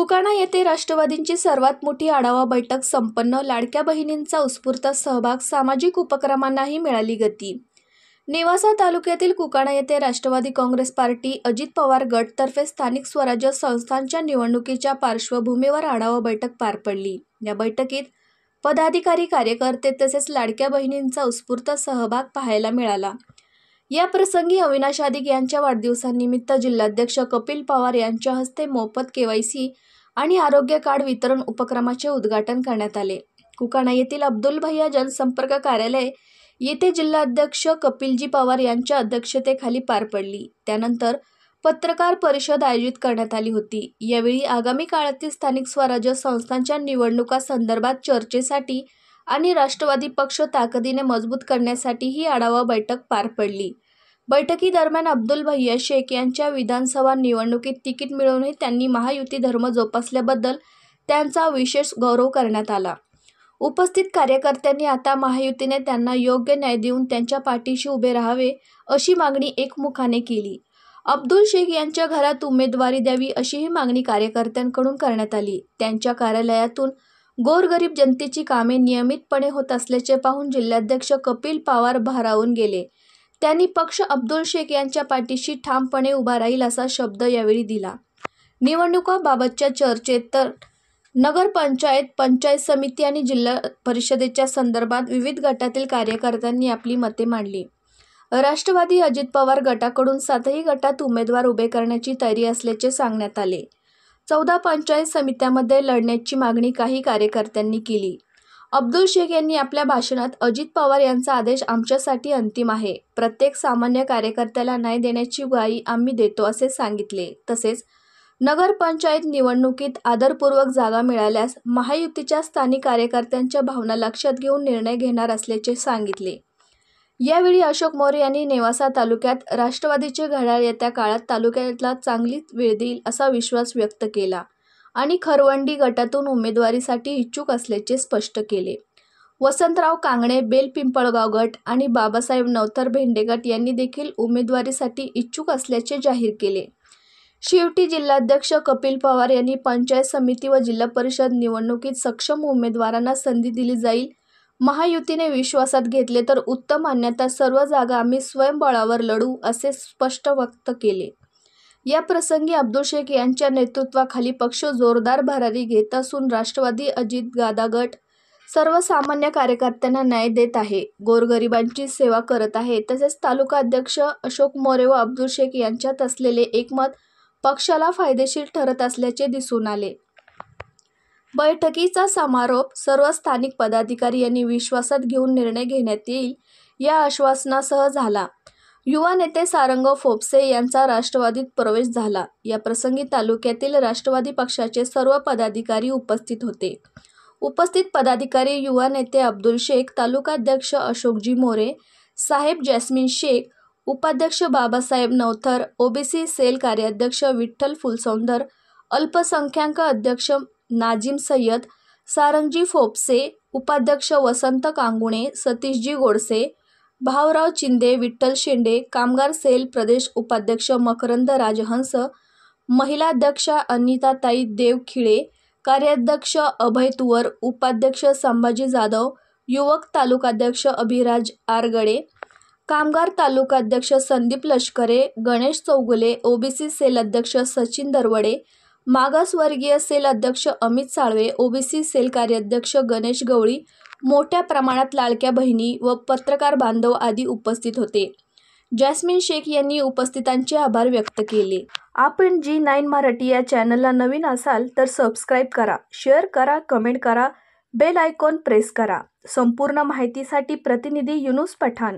कुकाणा येथे राष्ट्रवादीची सर्वात मोठी आढावा बैठक संपन्न. लाडक्या बहिणींचा उत्स्फूर्त सहभाग, सामाजिक उपक्रमांनाही मिळाली गती. नेवासा तालुक्यातील कुकाणा येथे राष्ट्रवादी काँग्रेस पार्टी अजित पवार गट तर्फे स्थानिक स्वराज्य संस्थांच्या निवडणुकीच्या पार्श्वभूमीवर आढावा बैठक पार पडली. या बैठकीत पदाधिकारी, कार्यकर्ते तसेच लाडक्या बहिणींचा उत्स्फूर्त सहभाग पाहायला मिळाला. या प्रसंगी अविनाश अधिक यांच्या वाढदिवसानिमित्त जिल्हाध्यक्ष कपिल पवार यांच्या हस्ते मोफत केवायसी आणि आरोग्य कार्ड वितरण उपक्रमाचे उद्घाटन करण्यात आले. कुकाणा येथील अब्दुल भैया जनसंपर्क कार्यालय येथे जिल्हाध्यक्ष कपिलजी पवार यांच्या अध्यक्षतेखाली पार पडली. त्यानंतर पत्रकार परिषद आयोजित करण्यात आली होती. यावेळी आगामी काळातील स्थानिक स्वराज्य संस्थांच्या निवडणुका संदर्भात चर्चेसाठी आणि राष्ट्रवादी पक्ष ताकदीने मजबूत करण्यासाठी ही आढावा बैठक पार पडली. बैठकीदरम्यान अब्दुल भैया शेख यांच्या विधानसभा निवडणुकीत तिकीट मिळवूनही त्यांनी महायुती धर्म जोपासल्याबद्दल त्यांचा विशेष गौरव करण्यात आला. उपस्थित कार्यकर्त्यांनी आता महायुतीने त्यांना योग्य न्याय देऊन त्यांच्या पाठीशी उभे राहावे अशी मागणी एकमुखाने केली. अब्दुल शेख यांच्या घरात उमेदवारी द्यावी अशीही मागणी कार्यकर्त्यांकडून करण्यात आली. त्यांच्या कार्यालयातून गोरगरीब जनतेची कामे नियमितपणे होत असल्याचे पाहून जिल्हाध्यक्ष कपिल पवार भारावून गेले. त्यांनी पक्ष अब्दुल शेख यांच्या पाठीशी ठामपणे उभा राहील असा शब्द यावेळी दिला. निवडणुकाबाबतच्या चर्चेत तर नगरपंचायत, पंचायत समिती आणि जिल्हा परिषदेच्या संदर्भात विविध गटातील कार्यकर्त्यांनी आपली मते मांडली. राष्ट्रवादी अजित पवार गटाकडून 7ही गटात उमेदवार उभे करण्याची तयारी असल्याचे सांगण्यात आले. 14 पंचायत समित्यांमध्ये लढण्याची मागणी काही कार्यकर्त्यांनी केली. अब्दुल शेख यांनी आपल्या भाषणात अजित पवार यांचा आदेश आमच्यासाठी अंतिम आहे. प्रत्येक सामान्य कार्यकर्त्याला न्याय देण्याची ग्वाही आम्ही देतो असे सांगितले. तसेच नगरपंचायत निवडणुकीत आदरपूर्वक जागा मिळाल्यास महायुतीच्या स्थानिक कार्यकर्त्यांच्या भावना लक्षात घेऊन निर्णय घेणार असल्याचे सांगितले. यावेळी अशोक मोरे यांनी नेवासा तालुक्यात राष्ट्रवादीचे घड्याळ येत्या काळात तालुक्याला चांगली वेळ देईल असा विश्वास व्यक्त केला आणि खरवंडी गटातून उमेदवारीसाठी इच्छुक असल्याचे स्पष्ट केले. वसंतराव कांगणे बेलपिंपळगाव गट आणि बाबासाहेब नवथर भेंडे गट यांनी देखील उमेदवारीसाठी इच्छुक असल्याचे जाहीर केले. शेवटी जिल्हाध्यक्ष कपिल पवार यांनी पंचायत समिती व जिल्हा परिषद निवडणुकीत सक्षम उमेदवारांना संधी दिली जाईल. महायुतीने विश्वासात घेतले तर उत्तम, अन्यथा सर्व जागा आम्ही स्वयंबळावर लढू असे स्पष्ट व्यक्त केले. या प्रसंगी अब्दुल शेख यांच्या नेतृत्वाखाली पक्ष जोरदार भरारी घेत असून राष्ट्रवादी अजितदादा गट सर्वसामान्य कार्यकर्त्यांना न्याय देत आहे, गोरगरिबांची सेवा करत आहे. तसेच तालुका अध्यक्ष अशोक मोरे व अब्दुल शेख यांच्यात असलेले एकमत पक्षाला फायदेशीर ठरत असल्याचे दिसून आले. बैठकीचा समारोप सर्व स्थानिक पदाधिकारी यांनी विश्वासात घेऊन निर्णय घेण्यात येईल या आश्वासनासह झाला. युवा नेते सारंग फोपसे यांचा राष्ट्रवादीत प्रवेश झाला. या प्रसंगी तालुक्यातील राष्ट्रवादी पक्षाचे सर्व पदाधिकारी उपस्थित होते. उपस्थित पदाधिकारी युवा नेते अब्दुल शेख, तालुकाध्यक्ष अशोकजी मोरे, साहेब जॅस्मिन शेख, उपाध्यक्ष बाबासाहेब नवथर, ओबीसी सेल कार्याध्यक्ष विठ्ठल फुलसौंदर, अल्पसंख्याक अध्यक्ष नाजिम सय्यद, सारंगजी फोपसे, उपाध्यक्ष वसंत कांगुणे, सतीशजी गोडसे, भावराव चिंदे, विठ्ठल शेंडे, कामगार सेल प्रदेश उपाध्यक्ष मकरंद राजहंस, महिलाध्यक्षा अनिताताई देवखिळे, कार्याध्यक्ष अभय तुवर, उपाध्यक्ष संभाजी जाधव, युवक तालुकाध्यक्ष अभिराज आरगडे, कामगार तालुकाध्यक्ष संदीप लष्करे, गणेश चौगुले, ओबीसी सेल अध्यक्ष सचिन दरवडे, मागासवर्गीय सेल अध्यक्ष अमित साळवे, ओबीसी सेल कार्याध्यक्ष गणेश गवळी, मोठ्या प्रमाणात लाडक्या बहिणी व पत्रकार बांधव आदी उपस्थित होते. जॅस्मिन शेख यांनी उपस्थितांचे आभार व्यक्त केले. आपण G9 मराठी या चॅनलला नवीन असाल तर सबस्क्राईब करा, शेअर करा, कमेंट करा, बेल आयकॉन प्रेस करा. संपूर्ण माहितीसाठी प्रतिनिधी युनुस पठाण.